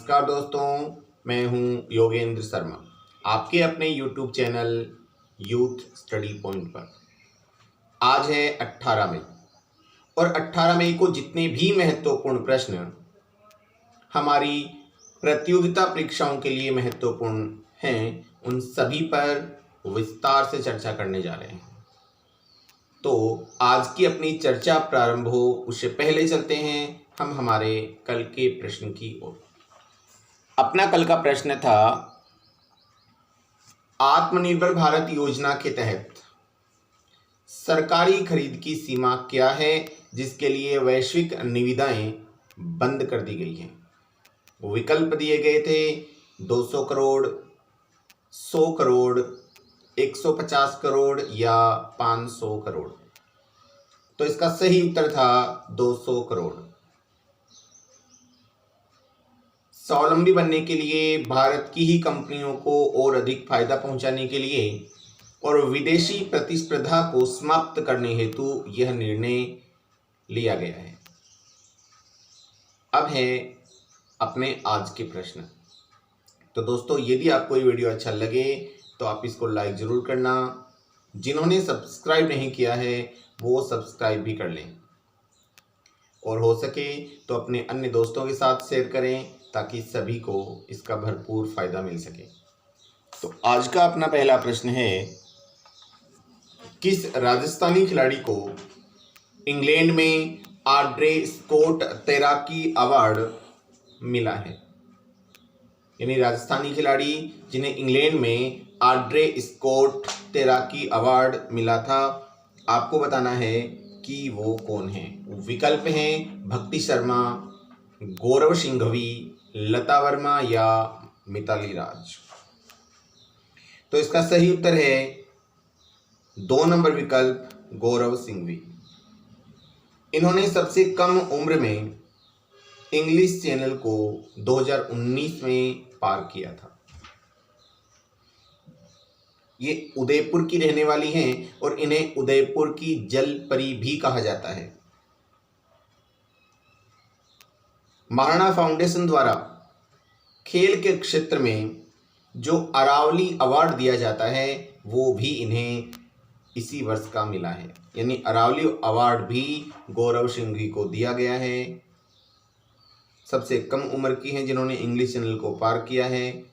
नमस्कार दोस्तों, मैं हूं योगेंद्र शर्मा, आपके अपने YouTube channel youth study point पर। आज है 18 मई और 18 मई को जितने भी महत्वपूर्ण प्रश्न हमारी प्रतियोगिता परीक्षाओं के लिए महत्वपूर्ण हैं, उन सभी पर विस्तार से चर्चा करने जा रहे हैं। तो आज की अपनी चर्चा प्रारंभ हो उससे पहले चलते हैं हम हमारे कल के प्रश्न की ओर। अपना कल का प्रश्न था, आत्मनिर्भर भारत योजना के तहत सरकारी खरीद की सीमा क्या है जिसके लिए वैश्विक निविदाएं बंद कर दी गई हैं। विकल्प दिए गए थे 200 करोड़, 100 करोड़, 150 करोड़ या 500 करोड़। तो इसका सही उत्तर था 200 करोड़। स्वावलंबी बनने के लिए, भारत की ही कंपनियों को और अधिक फायदा पहुंचाने के लिए और विदेशी प्रतिस्पर्धा को समाप्त करने हेतु यह निर्णय लिया गया है। अब है अपने आज के प्रश्न। तो दोस्तों, यदि आपको ये वीडियो अच्छा लगे तो आप इसको लाइक ज़रूर करना। जिन्होंने सब्सक्राइब नहीं किया है वो सब्सक्राइब भी कर लें और हो सके तो अपने अन्य दोस्तों के साथ शेयर करें ताकि सभी को इसका भरपूर फायदा मिल सके। तो आज का अपना पहला प्रश्न है, किस राजस्थानी खिलाड़ी को इंग्लैंड में आड्रे स्कॉट तैराकी अवार्ड मिला है। यानी राजस्थानी खिलाड़ी जिन्हें इंग्लैंड में आड्रे स्कॉट तैराकी अवार्ड मिला था, आपको बताना है कि वो कौन है। विकल्प हैं भक्ति शर्मा, गौरव सिंघवी, लता वर्मा या मिताली राज। तो इसका सही उत्तर है 2 नंबर विकल्प, गौरव सिंघवी। इन्होंने सबसे कम उम्र में इंग्लिश चैनल को 2019 में पार किया था। ये उदयपुर की रहने वाली हैं और इन्हें उदयपुर की जल परी भी कहा जाता है। महाराणा फाउंडेशन द्वारा खेल के क्षेत्र में जो अरावली अवार्ड दिया जाता है वो भी इन्हें इसी वर्ष का मिला है। यानी अरावली अवार्ड भी गौरव सिंघवी को दिया गया है। सबसे कम उम्र की हैं जिन्होंने इंग्लिश चैनल को पार किया है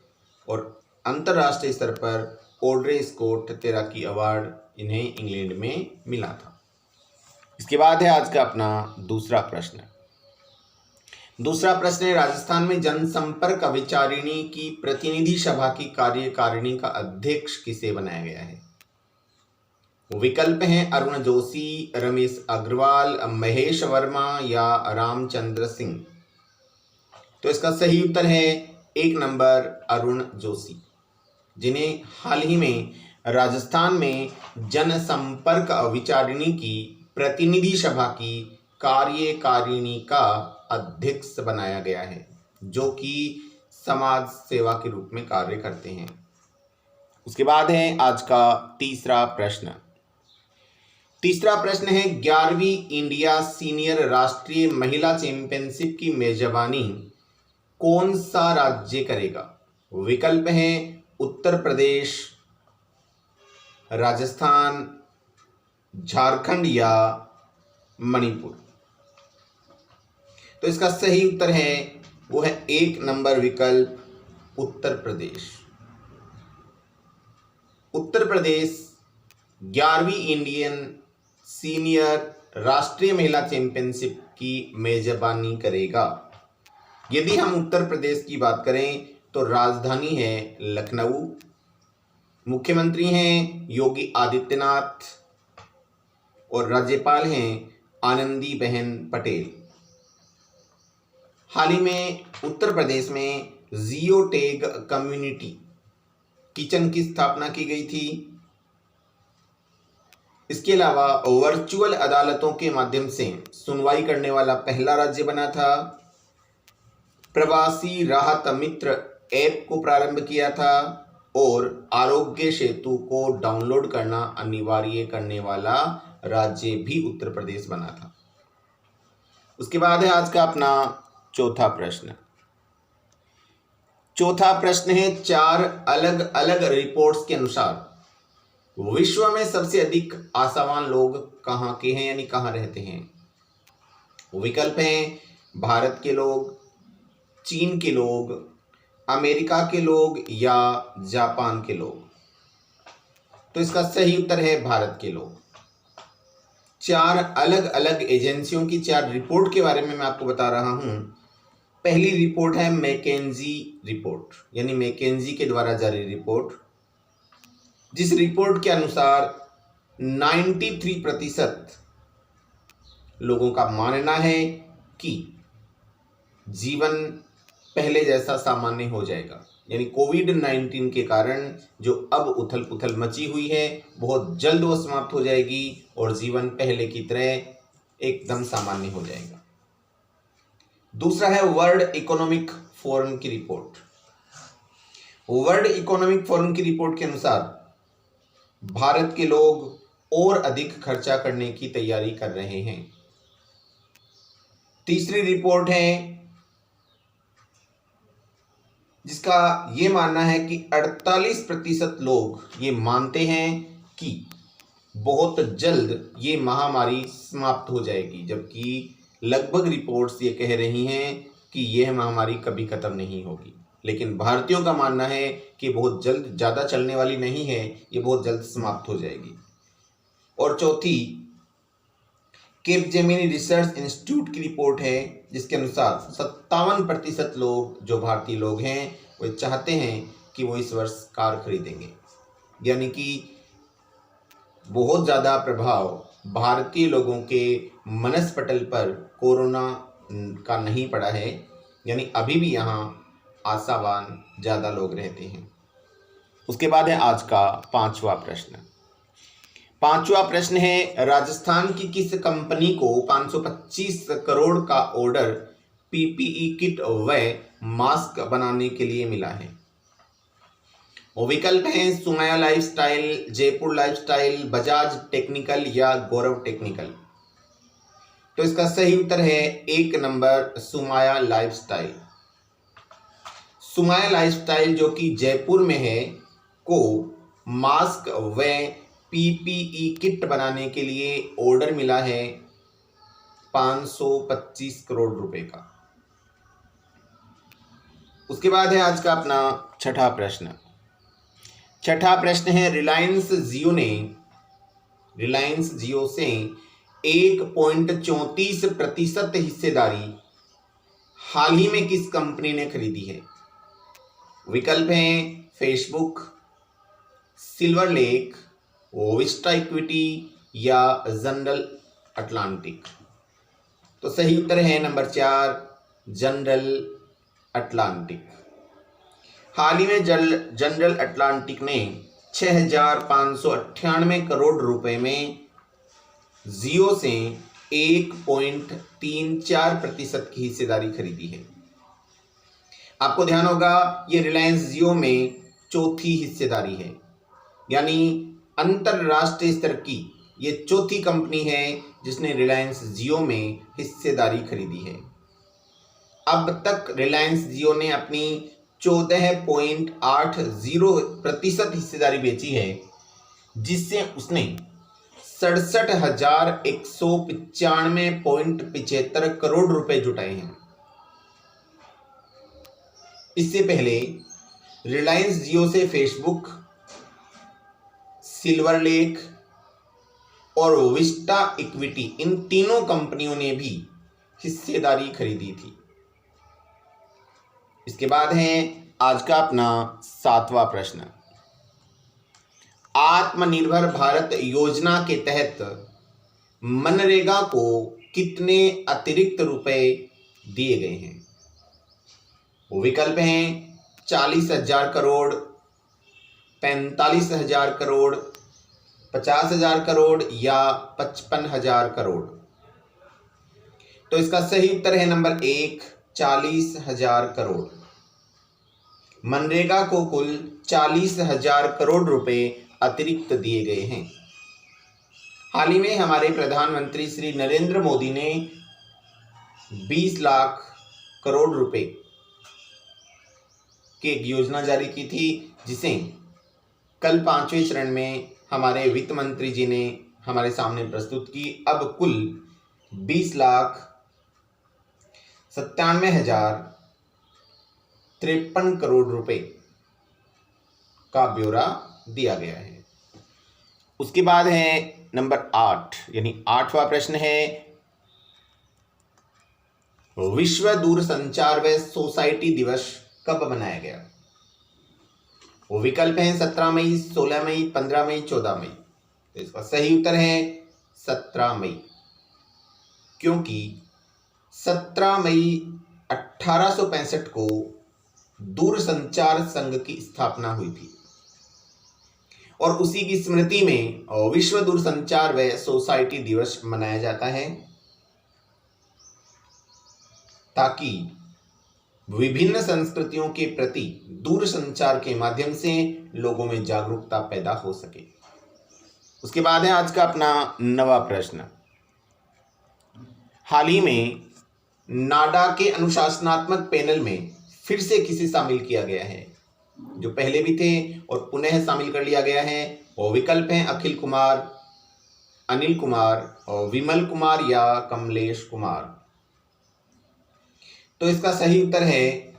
और अंतर्राष्ट्रीय स्तर पर आड्रे स्कॉट तैराकी अवार्ड इन्हें इंग्लैंड में मिला था। इसके बाद है आज का अपना दूसरा प्रश्न। दूसरा प्रश्न है, राजस्थान में जनसंपर्क अभिचारिणी की प्रतिनिधि सभा की कार्यकारिणी का अध्यक्ष किसे बनाया गया है। विकल्प हैं अरुण जोशी, रमेश अग्रवाल, महेश वर्मा या रामचंद्र सिंह। तो इसका सही उत्तर है 1 नंबर, अरुण जोशी, जिन्हें हाल ही में राजस्थान में जनसंपर्क अभिचारिणी की प्रतिनिधि सभा की कार्यकारिणी का अध्यक्ष बनाया गया है, जो कि समाज सेवा के रूप में कार्य करते हैं। उसके बाद है आज का तीसरा प्रश्न। तीसरा प्रश्न है, 11वीं इंडिया सीनियर राष्ट्रीय महिला चैंपियनशिप की मेजबानी कौन सा राज्य करेगा। विकल्प हैं उत्तर प्रदेश, राजस्थान, झारखंड या मणिपुर। तो इसका सही उत्तर है वो है 1 नंबर विकल्प, उत्तर प्रदेश। उत्तर प्रदेश 11वीं इंडियन सीनियर राष्ट्रीय महिला चैंपियनशिप की मेजबानी करेगा। यदि हम उत्तर प्रदेश की बात करें तो राजधानी है लखनऊ, मुख्यमंत्री हैं योगी आदित्यनाथ और राज्यपाल हैं आनंदीबेन पटेल। हाल ही में उत्तर प्रदेश में जियोटैग कम्युनिटी किचन की स्थापना की गई थी। इसके अलावा वर्चुअल अदालतों के माध्यम से सुनवाई करने वाला पहला राज्य बना था। प्रवासी राहत मित्र ऐप को प्रारंभ किया था और आरोग्य सेतु को डाउनलोड करना अनिवार्य करने वाला राज्य भी उत्तर प्रदेश बना था। उसके बाद है आज का अपना चौथा प्रश्न। चौथा प्रश्न है, 4 अलग अलग रिपोर्ट्स के अनुसार विश्व में सबसे अधिक आशावान लोग कहाँ के हैं, यानी कहाँ रहते हैं। विकल्प हैं भारत के लोग, चीन के लोग, अमेरिका के लोग या जापान के लोग। तो इसका सही उत्तर है भारत के लोग। 4 अलग अलग एजेंसियों की 4 रिपोर्ट के बारे में मैं आपको बता रहा हूं। पहली रिपोर्ट है मैकेंजी रिपोर्ट, यानी मैकेंजी के द्वारा जारी रिपोर्ट, जिस रिपोर्ट के अनुसार 93% लोगों का मानना है कि जीवन पहले जैसा सामान्य हो जाएगा, यानी कोविड-19 के कारण जो अब उथल पुथल मची हुई है बहुत जल्द वो समाप्त हो जाएगी और जीवन पहले की तरह एकदम सामान्य हो जाएगा। दूसरा है वर्ल्ड इकोनॉमिक फोरम की रिपोर्ट। वर्ल्ड इकोनॉमिक फोरम की रिपोर्ट के अनुसार भारत के लोग और अधिक खर्चा करने की तैयारी कर रहे हैं। तीसरी रिपोर्ट है जिसका ये मानना है कि 48% लोग ये मानते हैं कि बहुत जल्द ये महामारी समाप्त हो जाएगी, जबकि लगभग रिपोर्ट्स ये कह रही हैं कि यह महामारी कभी खत्म नहीं होगी। लेकिन भारतीयों का मानना है कि बहुत जल्द, ज़्यादा चलने वाली नहीं है, ये बहुत जल्द समाप्त हो जाएगी। और चौथी केप जेमिनी रिसर्च इंस्टीट्यूट की रिपोर्ट है जिसके अनुसार 57% लोग, जो भारतीय लोग हैं, वो चाहते हैं कि वो इस वर्ष कार खरीदेंगे, यानी कि बहुत ज़्यादा प्रभाव भारतीय लोगों के मनस्पटल पर कोरोना का नहीं पड़ा है, यानी अभी भी यहाँ आशावान ज़्यादा लोग रहते हैं। उसके बाद है आज का 5वां प्रश्न। 5वां प्रश्न है, राजस्थान की किस कंपनी को 525 करोड़ का ऑर्डर पीपीई किट व मास्क बनाने के लिए मिला है। वो विकल्प हैं Sumaya lifestyle, Jaipur lifestyle, Bajaj technical या गौरव टेक्निकल। तो इसका सही उत्तर है 1 number Sumaya lifestyle. Sumaya lifestyle जो कि जयपुर में है को मास्क व पीपीई किट बनाने के लिए ऑर्डर मिला है 525 करोड़ रुपए का। उसके बाद है आज का अपना 6ठा प्रश्न। 6ठा प्रश्न है, रिलायंस जियो से 1.34% हिस्सेदारी हाल ही में किस कंपनी ने खरीदी है। विकल्प हैं Facebook, silver lake, Vista equity या जनरल अटलांटिक। तो सही उत्तर है नंबर 4 जनरल अटलांटिक। हाल ही में जनरल अटलांटिक ने 6,598 करोड़ रुपए में जियो से 1.34% की हिस्सेदारी खरीदी है। आपको ध्यान होगा ये रिलायंस जियो में चौथी हिस्सेदारी है, यानी अंतरराष्ट्रीय स्तर की ये चौथी कंपनी है जिसने रिलायंस जियो में हिस्सेदारी खरीदी है। अब तक रिलायंस जियो ने अपनी 14.80% हिस्सेदारी बेची है, जिससे उसने 67,195.75 करोड़ रुपए जुटाए हैं। इससे पहले रिलायंस जियो से फेसबुक, सिल्वर लेक और विस्टा इक्विटी, इन तीनों कंपनियों ने भी हिस्सेदारी खरीदी थी। इसके बाद है आज का अपना 7वां प्रश्न। आत्मनिर्भर भारत योजना के तहत मनरेगा को कितने अतिरिक्त रुपए दिए गए हैं। विकल्प हैं 40,000 करोड़, 45,000 करोड़, 50,000 करोड़ या 55,000 करोड़। तो इसका सही उत्तर है नंबर 1 40,000 करोड़। मनरेगा को कुल 40,000 करोड़ रुपए अतिरिक्त दिए गए हैं। हाल ही में हमारे प्रधानमंत्री श्री नरेंद्र मोदी ने 20 लाख करोड़ रुपए की एक योजना जारी की थी, जिसे कल 5वें चरण में हमारे वित्त मंत्री जी ने हमारे सामने प्रस्तुत की। अब कुल 20,97,053 करोड़ रुपए का ब्यौरा दिया गया है। उसके बाद है नंबर 8, यानी 8वां प्रश्न है, विश्व दूरसंचार व सोसाइटी दिवस कब मनाया गया? वो विकल्प हैं 17 मई, 16 मई, 15 मई, 14 मई। तो इसका सही उत्तर है 17 मई, क्योंकि 17 मई 1865 को दूरसंचार संघ की स्थापना हुई थी और उसी की स्मृति में विश्व दूरसंचार व सोसाइटी दिवस मनाया जाता है, ताकि विभिन्न संस्कृतियों के प्रति दूरसंचार के माध्यम से लोगों में जागरूकता पैदा हो सके। उसके बाद है आज का अपना 9वां प्रश्न। हाल ही में नाडा के अनुशासनात्मक पैनल में फिर से किसे शामिल किया गया है? जो पहले भी थे और पुनः शामिल कर लिया गया है। और विकल्प हैं अखिल कुमार, अनिल कुमार, और विमल कुमार या कमलेश कुमार। तो इसका सही उत्तर है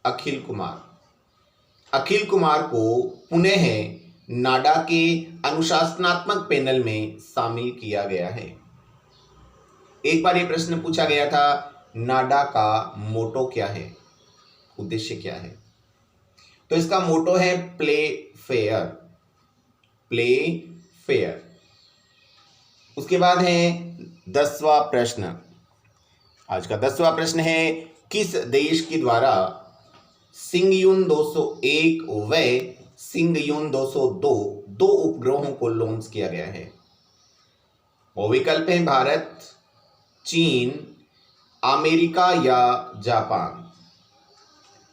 अखिल कुमार। अखिल कुमार को पुनः नाडा के अनुशासनात्मक पैनल में शामिल किया गया है। एक बार ये प्रश्न पूछा गया था, नाडा का मोटो क्या है, उद्देश्य क्या है? तो इसका मोटो है प्ले फेयर, प्ले फेयर। उसके बाद है 10वां प्रश्न। आज का 10वां प्रश्न है, किस देश के द्वारा सिंगयुन 201 व सिंगयुन 202 दो उपग्रहों को लॉन्च किया गया है? वो विकल्प हैं भारत, चीन, अमेरिका या जापान।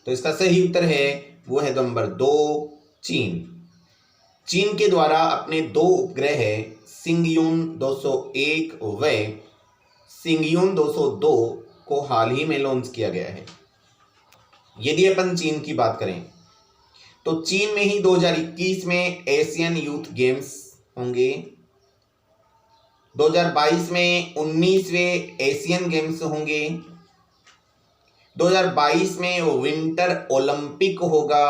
तो इसका सही उत्तर है वो है नंबर 2, चीन। चीन के द्वारा अपने दो उपग्रह सिंगयुन 201 व सिंगयुन 202 को हाल ही में लॉन्च किया गया है। यदि अपन चीन की बात करें तो चीन में ही 2021 में एशियन यूथ गेम्स होंगे, 2022 में 19वें एशियन गेम्स होंगे, 2022 में विंटर ओलंपिक होगा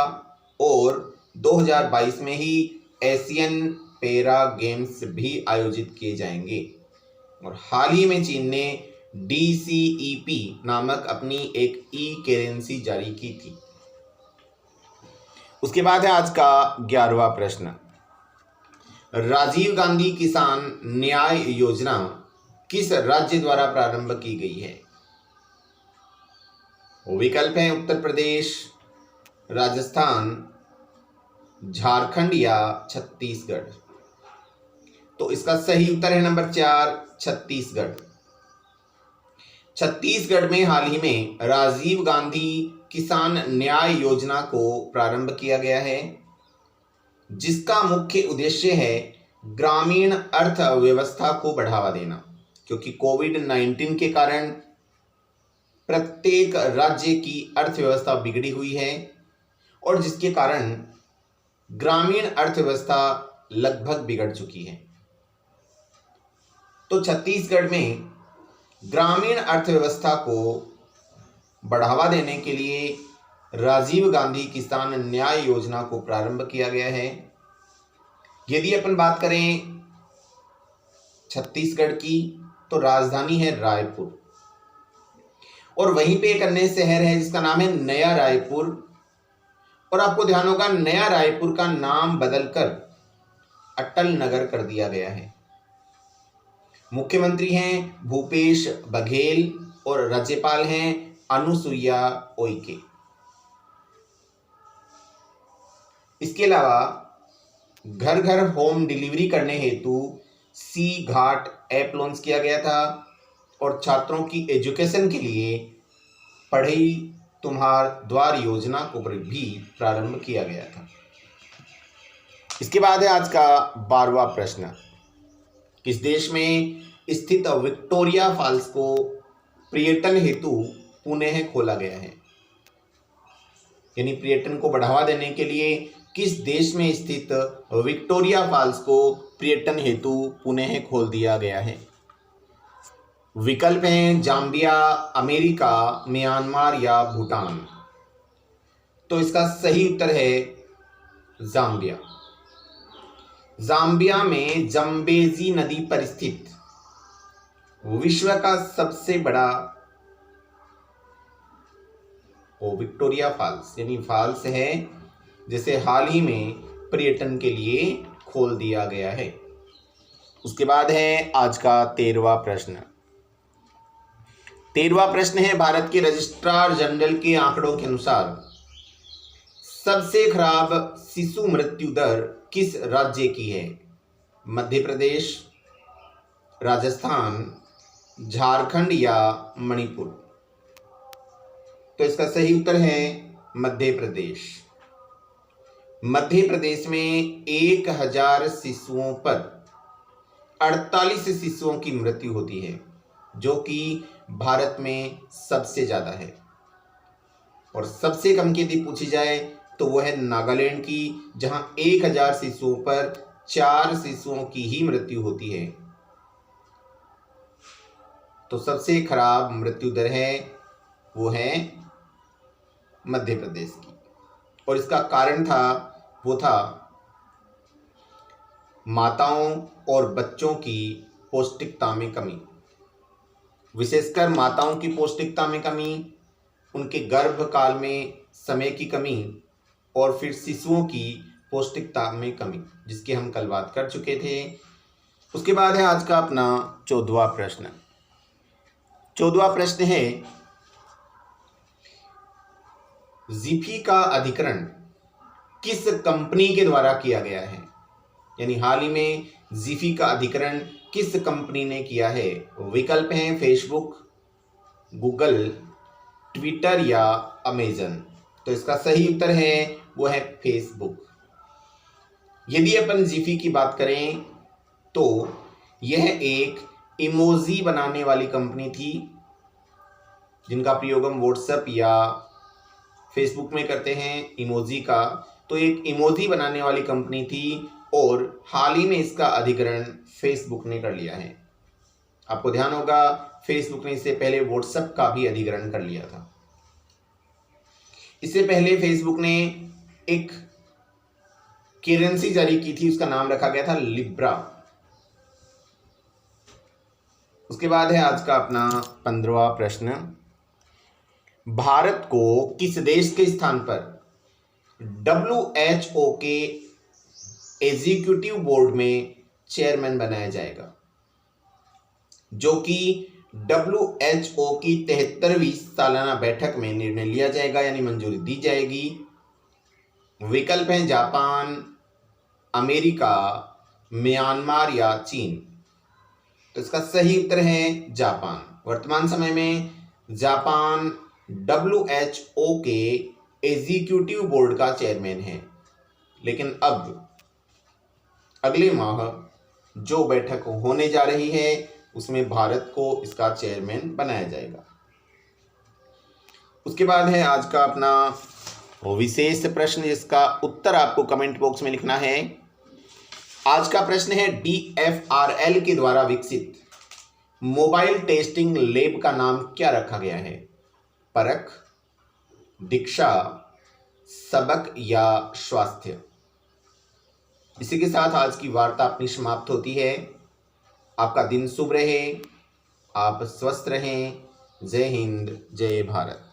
और 2022 में ही एशियन पैरा गेम्स भी आयोजित किए जाएंगे। और हाल ही में चीन ने DCEP नामक अपनी एक ई करेंसी जारी की थी। उसके बाद है आज का 11वां प्रश्न। राजीव गांधी किसान न्याय योजना किस राज्य द्वारा प्रारंभ की गई है? विकल्प हैं उत्तर प्रदेश, राजस्थान, झारखंड या छत्तीसगढ़। तो इसका सही उत्तर है नंबर 4, छत्तीसगढ़। छत्तीसगढ़ में हाल ही में राजीव गांधी किसान न्याय योजना को प्रारंभ किया गया है, जिसका मुख्य उद्देश्य है ग्रामीण अर्थव्यवस्था को बढ़ावा देना, क्योंकि कोविड-19 के कारण प्रत्येक राज्य की अर्थव्यवस्था बिगड़ी हुई है और जिसके कारण ग्रामीण अर्थव्यवस्था लगभग बिगड़ चुकी है। तो छत्तीसगढ़ में ग्रामीण अर्थव्यवस्था को बढ़ावा देने के लिए राजीव गांधी किसान न्याय योजना को प्रारंभ किया गया है। यदि अपन बात करें छत्तीसगढ़ की तो राजधानी है रायपुर और वहीं पे एक अन्य शहर है जिसका नाम है नया रायपुर। और आपको ध्यान होगा नया रायपुर का नाम बदलकर अटल नगर कर दिया गया है। मुख्यमंत्री हैं भूपेश बघेल और राज्यपाल हैं अनुसुईया उइके। इसके अलावा घर घर होम डिलीवरी करने हेतु सी घाट ऐप लॉन्च किया गया था और छात्रों की एजुकेशन के लिए पढ़ई तुम्हार द्वार योजना को भी प्रारंभ किया गया था। इसके बाद है आज का 12वां प्रश्न। किस देश में स्थित विक्टोरिया फॉल्स को पर्यटन हेतु पुनः खोला गया है? यानी पर्यटन को बढ़ावा देने के लिए किस देश में स्थित विक्टोरिया फॉल्स को पर्यटन हेतु पुनः खोल दिया गया है? विकल्प हैं जाम्बिया, अमेरिका, म्यांमार या भूटान। तो इसका सही उत्तर है जाम्बिया। जाम्बिया में जम्बेजी नदी पर स्थित विश्व का सबसे बड़ा विक्टोरिया फॉल्स यानी फॉल्स है जिसे हाल ही में पर्यटन के लिए खोल दिया गया है। उसके बाद है आज का 13वां प्रश्न। 13वां प्रश्न है भारत के रजिस्ट्रार जनरल के आंकड़ों के अनुसार सबसे खराब शिशु मृत्यु दर किस राज्य की है? मध्य प्रदेश, राजस्थान, झारखंड या मणिपुर? तो इसका सही उत्तर है मध्य प्रदेश। मध्य प्रदेश में 1000 शिशुओं पर 48 शिशुओं की मृत्यु होती है, जो कि भारत में सबसे ज़्यादा है। और सबसे कम की यदि पूछी जाए तो वह है नागालैंड की, जहां 1000 शिशुओं पर 4 शिशुओं की ही मृत्यु होती है। तो सबसे खराब मृत्यु दर है वो है मध्य प्रदेश की। और इसका कारण वो था माताओं और बच्चों की पौष्टिकता में कमी, विशेषकर माताओं की पौष्टिकता में कमी, उनके गर्भकाल में समय की कमी और फिर शिशुओं की पौष्टिकता में कमी, जिसकी हम कल बात कर चुके थे। उसके बाद है आज का अपना 14वां प्रश्न। 14वां प्रश्न है जिफी का अधिग्रहण किस कंपनी के द्वारा किया गया है? यानी हाल ही में जिफी का अधिग्रहण किस कंपनी ने किया है? विकल्प हैं फेसबुक, गूगल, ट्विटर या अमेजन। तो इसका सही उत्तर है वो है फेसबुक। यदि अपन जिफी की बात करें तो यह एक इमोजी बनाने वाली कंपनी थी, जिनका प्रयोग हम व्हाट्सएप या फेसबुक में करते हैं इमोजी का। तो एक इमोजी बनाने वाली कंपनी थी और हाल ही में इसका अधिग्रहण फेसबुक ने कर लिया है। आपको ध्यान होगा फेसबुक ने इससे पहले व्हाट्सएप का भी अधिग्रहण कर लिया था। इससे पहले फेसबुक ने एक करेंसी जारी की थी, उसका नाम रखा गया था लिब्रा। उसके बाद है आज का अपना 15वां प्रश्न। भारत को किस देश के स्थान पर WHO के एग्जीक्यूटिव बोर्ड में चेयरमैन बनाया जाएगा, जो कि WHO की 73वीं सालाना बैठक में निर्णय लिया जाएगा यानी मंजूरी दी जाएगी? विकल्प हैं जापान, अमेरिका, म्यांमार या चीन। तो इसका सही उत्तर है जापान। वर्तमान समय में जापान WHO के एग्जीक्यूटिव बोर्ड का चेयरमैन है, लेकिन अब अगले माह जो बैठक होने जा रही है उसमें भारत को इसका चेयरमैन बनाया जाएगा। उसके बाद है आज का अपना विशेष प्रश्न, जिसका उत्तर आपको कमेंट बॉक्स में लिखना है। आज का प्रश्न है DFRL के द्वारा विकसित मोबाइल टेस्टिंग लैब का नाम क्या रखा गया है? परख, दीक्षा, सबक या स्वास्थ्य? इसी के साथ आज की वार्ता अपनी समाप्त होती है। आपका दिन शुभ रहे, आप स्वस्थ रहें। जय हिंद, जय भारत।